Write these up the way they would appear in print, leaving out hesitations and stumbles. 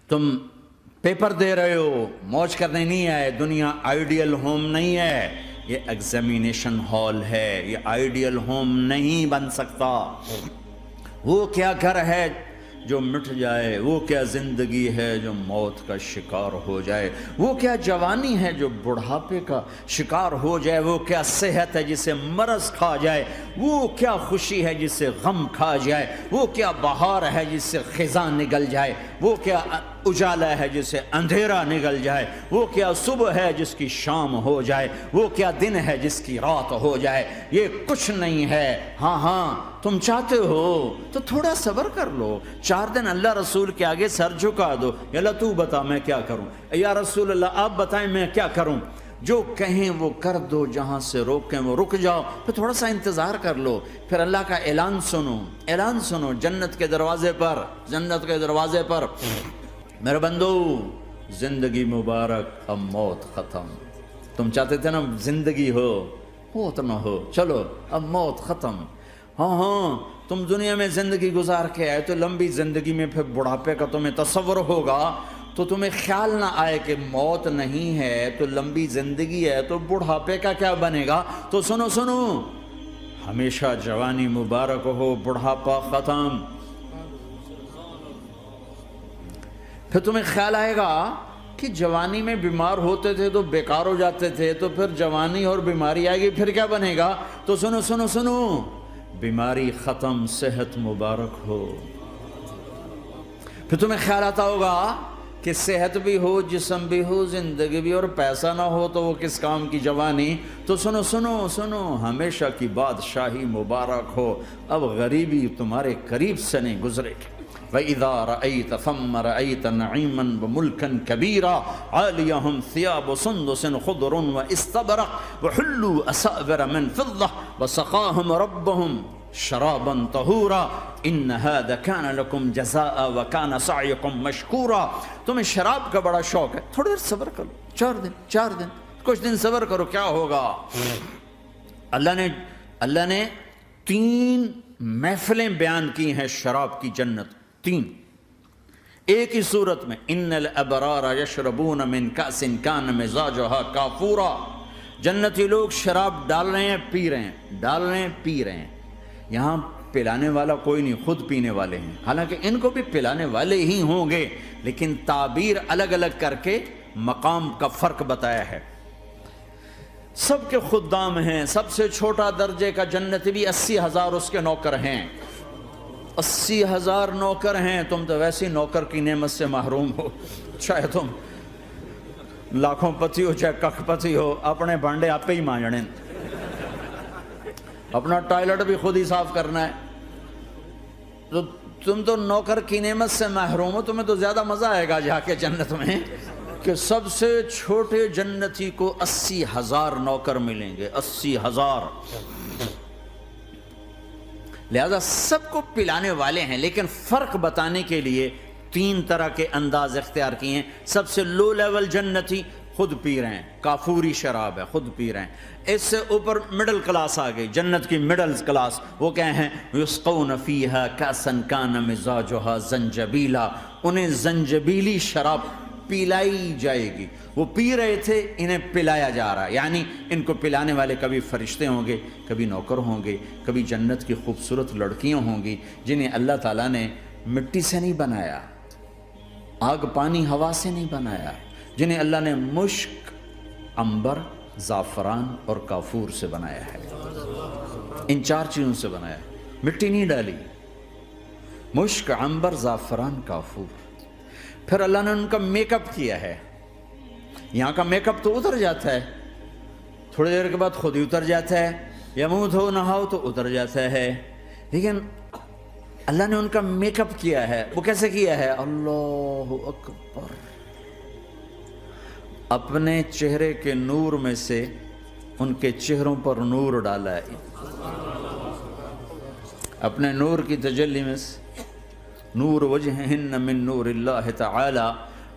تم پیپر دے رہے ہو، موج کرنے نہیں آئے. دنیا آئیڈیل ہوم نہیں ہے، یہ ایگزامینیشن ہال ہے. یہ آئیڈیل ہوم نہیں بن سکتا. وہ کیا گھر ہے جو مٹ جائے، وہ کیا زندگی ہے جو موت کا شکار ہو جائے، وہ کیا جوانی ہے جو بڑھاپے کا شکار ہو جائے، وہ کیا صحت ہے جسے مرض کھا جائے، وہ کیا خوشی ہے جسے غم کھا جائے، وہ کیا بہار ہے جس سے خزاں نگل جائے، وہ کیا اجالا ہے جس سے اندھیرا نگل جائے، وہ کیا صبح ہے جس کی شام ہو جائے، وہ کیا دن ہے جس کی رات ہو جائے. یہ کچھ نہیں ہے. ہاں تم چاہتے ہو تو تھوڑا صبر کر لو. 4 دن اللہ رسول کے آگے سر جھکا دو. یا اللہ تو بتا میں کیا کروں، یا رسول اللہ آپ بتائیں میں کیا کروں. جو کہیں وہ کر دو، جہاں سے روکیں وہ رک جاؤ. پھر تھوڑا سا انتظار کر لو، پھر اللہ کا اعلان سنو جنت کے دروازے پر. میرے بندو، زندگی مبارک، اب موت ختم. تم چاہتے تھے نا زندگی ہو موت نہ ہو، چلو اب موت ختم. ہاں تم دنیا میں زندگی گزار کے آئے تو لمبی زندگی میں پھر بڑھاپے کا تمہیں تصور ہوگا تو تمہیں خیال نہ آئے کہ موت نہیں ہے تو لمبی زندگی ہے تو بڑھاپے کا کیا بنے گا. تو سنو، ہمیشہ جوانی مبارک ہو، بڑھاپا ختم. پھر تمہیں خیال آئے گا کہ جوانی میں بیمار ہوتے تھے تو بیکار ہو جاتے تھے، تو پھر جوانی اور بیماری آئے گی پھر کیا بنے گا. تو سنو، بیماری ختم، صحت مبارک ہو. پھر تمہیں خیال آتا ہوگا کہ صحت بھی ہو، جسم بھی ہو، زندگی بھی، اور پیسہ نہ ہو تو وہ کس کام کی جوانی. تو سنو، ہمیشہ کی بادشاہی مبارک ہو. اب غریبی تمہارے قریب سے نہیں گزرے گی. وَإِذَا رَأَيْتَ ثَمَّ رَأَيْتَ نَعِيمًا وَمُلْكًا كَبِيرًا عَالِيَهُمْ ثِيَابُ سُنْدُسٍ خُضْرٌ وَإِسْتَبْرَقٍ وَحُلُّوا أَسَاوِرَ مِنْ فِضَّةٍ وَسَقَاهُمْ رَبُّهُمْ شَرَابًا طَهُورًا إِنَّ هَذَا كَانَ لَكُمْ جَزَاءً وَكَانَ سَعْيُكُمْ مَشْكُورًا. تمہیں شراب کا بڑا شوق ہے، تھوڑی دیر صبر کرو. 4 دن کچھ دن صبر کرو، کیا ہوگا. اللہ نے 3 محفلیں بیان کی ہیں شراب کی جنت. 3 ایک ہی صورت میں. ان الابرار یشربون من کأس کان مزاجها کافورا. جنتی لوگ شراب ڈال رہے ہیں، پی رہے ہیں. یہاں پلانے والا کوئی نہیں، خود پینے والے ہیں. حالانکہ ان کو بھی پلانے والے ہی ہوں گے، لیکن تعبیر الگ الگ کر کے مقام کا فرق بتایا ہے. سب کے خدام ہیں. سب سے چھوٹا درجے کا جنتی بھی 80,000 اس کے نوکر ہیں. 80,000 نوکر ہیں. تم تو ویسی نوکر کی نعمت سے محروم ہو. چاہے تم لاکھوں پتی ہو چاہے ککھ پتی ہو، اپنے بانڈے آپ ہی مانجنے، اپنا ٹوائلٹ بھی خود ہی صاف کرنا ہے. تو تم تو نوکر کی نعمت سے محروم ہو. تمہیں تو زیادہ مزہ آئے گا جا کے جنت میں کہ سب سے چھوٹے جنتی کو 80,000 نوکر ملیں گے. 80,000. لہذا سب کو پلانے والے ہیں، لیکن فرق بتانے کے لیے 3 طرح کے انداز اختیار کیے ہیں. سب سے لو لیول جنتی خود پی رہے ہیں، کافوری شراب ہے، خود پی رہے ہیں. اس سے اوپر مڈل کلاس آ گئی، جنت کی مڈل کلاس. وہ کیا ہیں؟ یسقون فیہا کاسا کان مزاجہا زنجبیلا. انہیں زنجبیلی شراب پلائی جائے گی. وہ پی رہے تھے، انہیں پلایا جا رہا ہے. یعنی ان کو پلانے والے کبھی فرشتے ہوں گے، کبھی نوکر ہوں گے، کبھی جنت کی خوبصورت لڑکیاں ہوں گی جنہیں اللہ تعالیٰ نے مٹی سے نہیں بنایا، آگ پانی ہوا سے نہیں بنایا، جنہیں اللہ نے مشک، عنبر، زعفران اور کافور سے بنایا ہے. ان 4 چیزوں سے بنایا ہے. مٹی نہیں ڈالی. مشک، عنبر، زعفران، کافور. پھر اللہ نے ان کا میک اپ کیا ہے. یہاں کا میک اپ تو اتر جاتا ہے، تھوڑی دیر کے بعد خود ہی اتر جاتا ہے، یا منہ دھو نہاؤ تو اتر جاتا ہے. لیکن اللہ نے ان کا میک اپ کیا ہے. وہ کیسے کیا ہے؟ اللہ اکبر. اپنے چہرے کے نور میں سے ان کے چہروں پر نور ڈالا ہے. اپنے نور کی تجلی میں سے نور وجہہن من نور اللہ تعالی.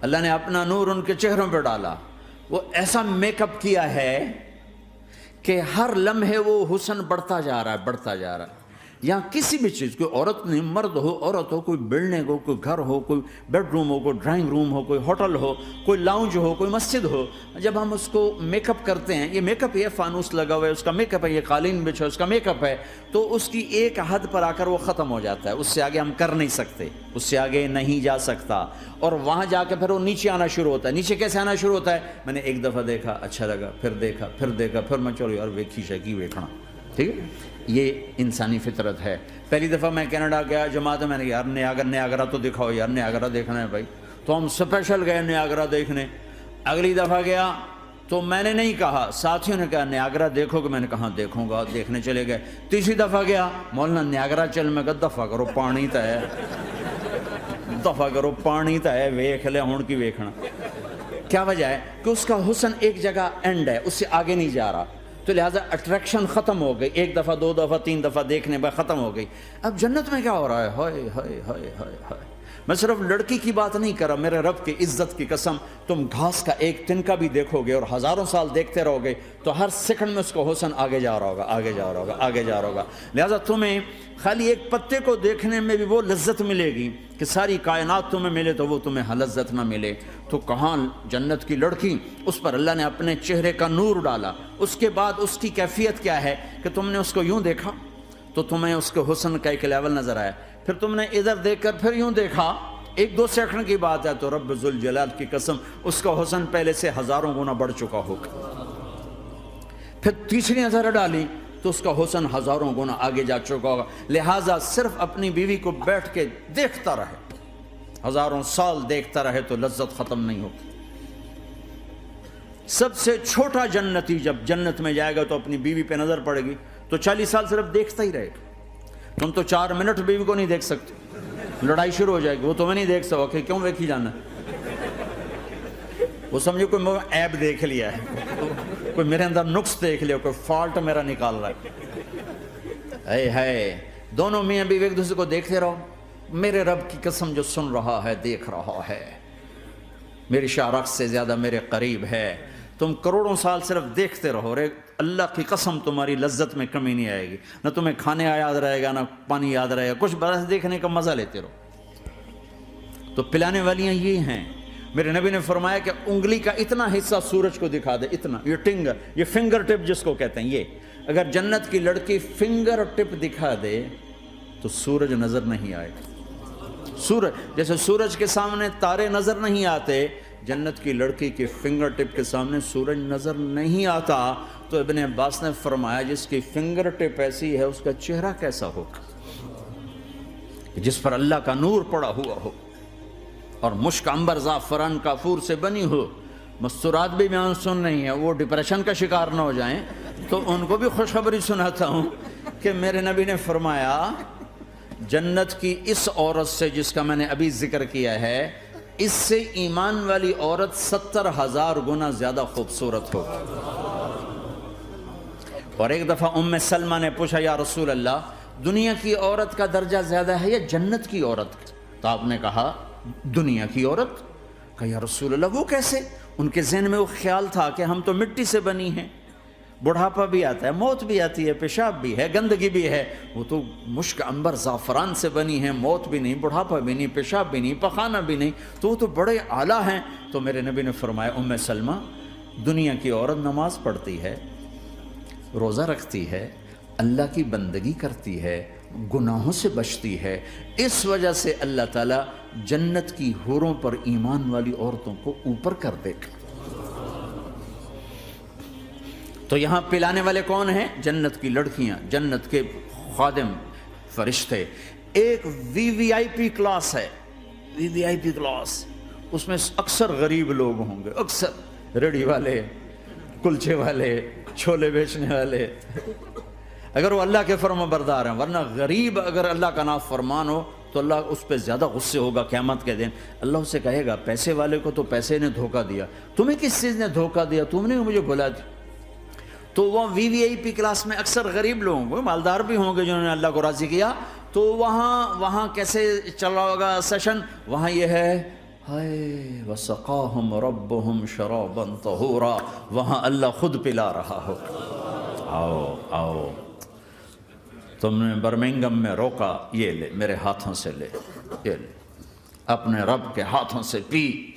اللہ نے اپنا نور ان کے چہروں پہ ڈالا. وہ ایسا میک اپ کیا ہے کہ ہر لمحے وہ حسن بڑھتا جا رہا ہے. یہاں کسی بھی چیز، کوئی عورت نہیں، مرد ہو، عورت ہو، کوئی بلڈنگ ہو، کوئی گھر ہو، کوئی بیڈ روم ہو، کوئی ڈرائنگ روم ہو، کوئی ہوٹل ہو، کوئی لاؤنج ہو، کوئی مسجد ہو، جب ہم اس کو میک اپ کرتے ہیں، یہ میک اپ یہ فانوس لگا ہوا ہے اس کا میک اپ ہے، یہ قالین بچھا اس کا میک اپ ہے، تو اس کی ایک حد پر آ کر وہ ختم ہو جاتا ہے، اس سے آگے ہم کر نہیں سکتے، اس سے آگے نہیں جا سکتا، اور وہاں جا کے پھر وہ نیچے آنا شروع ہوتا ہے۔ نیچے کیسے آنا شروع ہوتا ہے؟ میں نے ایک دفعہ دیکھا، اچھا لگا، پھر دیکھا، پھر دیکھا، پھر میں چلو یار ویکھی شیکی ویکھنا، ٹھیک ہے؟ یہ انسانی فطرت ہے۔ پہلی دفعہ میں کینیڈا گیا جماعت میں نے یار نیاگرا تو دکھاؤ یار، نیاگرا دیکھنا ہے بھائی، تو ہم اسپیشل گئے نیاگرا دیکھنے۔ اگلی دفعہ گیا تو میں نے نہیں کہا، ساتھیوں نے کہا نیاگرا دیکھو گے، میں نے کہا دیکھوں گا، دیکھنے چلے گئے۔ تیسری دفعہ گیا، مولانا نیاگرا چل، میں کہا دفعہ کرو پانی تا ہے، دفعہ کرو پانی تا ہے، ویکھ لے ہون کی ویکھنا۔ کیا وجہ ہے؟ کہ اس کا حسن ایک جگہ اینڈ ہے، اس سے آگے نہیں جا رہا، تو لہٰذا اٹریکشن ختم ہو گئی، ایک دفعہ دو دفعہ تین دفعہ دیکھنے بعد ختم ہو گئی۔ اب جنت میں کیا ہو رہا ہے؟ ہائے ہائے ہائے ہائے ہائے، میں صرف لڑکی کی بات نہیں کر رہا، میرے رب کی عزت کی قسم، تم گھاس کا ایک تنکا بھی دیکھو گے اور ہزاروں سال دیکھتے رہو گے تو ہر سیکنڈ میں اس کو حسن آگے جا رہا ہوگا، آگے جا رہا ہوگا، آگے جا رہا ہوگا۔ لہٰذا تمہیں خالی ایک پتے کو دیکھنے میں بھی وہ لذت ملے گی کہ ساری کائنات تمہیں ملے تو وہ تمہیں لذت نہ ملے۔ تو کہاں جنت کی لڑکی، اس پر اللہ نے اپنے چہرے کا نور ڈالا، اس کے بعد اس کی کیفیت کیا ہے کہ تم نے اس کو یوں دیکھا تو تمہیں اس کے حسن کا ایک لیول نظر آیا، پھر تم نے ادھر دیکھ کر پھر یوں دیکھا، ایک دو سیکنڈ کی بات ہے، تو رب ذوالجلال کی قسم اس کا حسن پہلے سے ہزاروں گنا بڑھ چکا ہوگا۔ پھر تیسری نظر ڈالی تو اس کا حسن ہزاروں گنا آگے جا چکا ہوگا۔ لہٰذا صرف اپنی بیوی کو بیٹھ کے دیکھتا رہے، ہزاروں سال دیکھتا رہے تو لذت ختم نہیں ہوگی۔ سب سے چھوٹا جنتی جب جنت میں جائے گا تو اپنی بیوی پہ نظر پڑے گی تو 40 سال صرف دیکھتا ہی رہے گا۔ تم تو 4 منٹ بیوی کو نہیں دیکھ سکتے، لڑائی شروع ہو جائے گی، وہ تمہیں نہیں دیکھ سکو کہ کیوں ویکھی جانا ہے، وہ سمجھو کوئی عیب دیکھ لیا ہے، کوئی میرے اندر نقص دیکھ لیا، کوئی فالٹ میرا نکال رہا ہے۔ ہے دونوں میاں بیوی ایک دوسرے کو دیکھتے رہو، میرے رب کی قسم جو سن رہا ہے، دیکھ رہا ہے، میری شارخ سے زیادہ میرے قریب ہے۔ تم کروڑوں سال صرف دیکھتے رہو، رے اللہ کی قسم تمہاری لذت میں کمی نہیں آئے گی، نہ تمہیں کھانے یاد رہے گا، نہ پانی یاد رہے گا، کچھ برس دیکھنے کا مزہ لیتے رہو۔ تو پلانے والیاں یہ ہیں۔ میرے نبی نے فرمایا کہ انگلی کا اتنا حصہ سورج کو دکھا دے، اتنا، یہ فنگر ٹپ جس کو کہتے ہیں، یہ اگر جنت کی لڑکی فنگر ٹپ دکھا دے تو سورج نظر نہیں آئے گا۔ سورج جیسے سورج کے سامنے تارے نظر نہیں آتے، جنت کی لڑکی کے فنگر ٹپ کے سامنے سورج نظر نہیں آتا۔ تو ابن عباس نے فرمایا جس کی فنگر ٹپ ایسی ہے اس کا چہرہ کیسا ہوگا، جس پر اللہ کا نور پڑا ہوا ہو اور مشک عنبر زعفران کافور سے بنی ہو۔ مستورات بھی بیان سن رہی ہیں، وہ ڈپریشن کا شکار نہ ہو جائیں، تو ان کو بھی خوشخبری سناتا ہوں کہ میرے نبی نے فرمایا جنت کی اس عورت سے جس کا میں نے ابھی ذکر کیا ہے، اس سے ایمان والی عورت 70,000 گنا زیادہ خوبصورت ہوگی۔ اور ایک دفعہ ام سلمہ نے پوچھا یا رسول اللہ، دنیا کی عورت کا درجہ زیادہ ہے یا جنت کی عورت کا؟ تو آپ نے کہا دنیا کی عورت۔ کہا یا رسول اللہ وہ کیسے؟ ان کے ذہن میں وہ خیال تھا کہ ہم تو مٹی سے بنی ہیں، بڑھاپا بھی آتا ہے، موت بھی آتی ہے، پیشاب بھی ہے، گندگی بھی ہے، وہ تو مشک عنبر زعفران سے بنی ہیں، موت بھی نہیں، بڑھاپا بھی نہیں، پیشاب بھی نہیں، پخانہ بھی نہیں، تو وہ تو بڑے اعلیٰ ہیں۔ تو میرے نبی نے فرمایا ام سلمہ، دنیا کی عورت نماز پڑھتی ہے، روزہ رکھتی ہے، اللہ کی بندگی کرتی ہے، گناہوں سے بچتی ہے، اس وجہ سے اللہ تعالیٰ جنت کی حوروں پر ایمان والی عورتوں کو اوپر کر دے گا۔ تو یہاں پلانے والے کون ہیں؟ جنت کی لڑکیاں، جنت کے خادم فرشتے۔ ایک وی وی آئی پی کلاس ہے، وی وی آئی پی کلاس، اس میں اکثر غریب لوگ ہوں گے، اکثر ریڑھی والے، کلچے والے، چھولے بیچنے والے، اگر وہ اللہ کے فرما بردار ہیں، ورنہ غریب اگر اللہ کا نافرمان ہو تو اللہ اس پہ زیادہ غصے ہوگا قیامت کے دن۔ اللہ اسے کہے گا پیسے والے کو تو پیسے نے دھوکہ دیا، تمہیں کس چیز نے دھوکہ دیا؟ تم نے مجھے بلا دی۔ تو وہ وی وی آئی پی کلاس میں اکثر غریب لوگ ہوں گے، مالدار بھی ہوں گے جنہوں نے اللہ کو راضی کیا، تو وہاں کیسے چل رہا ہوگا سیشن؟ وہاں یہ ہے ہائے وسقاہم ربہم شرابا طہورا، وہاں اللہ خود پلا رہا ہو۔ آؤ آؤ، تم نے برمنگم میں روکا، یہ لے میرے ہاتھوں سے لے، یہ لے اپنے رب کے ہاتھوں سے پی۔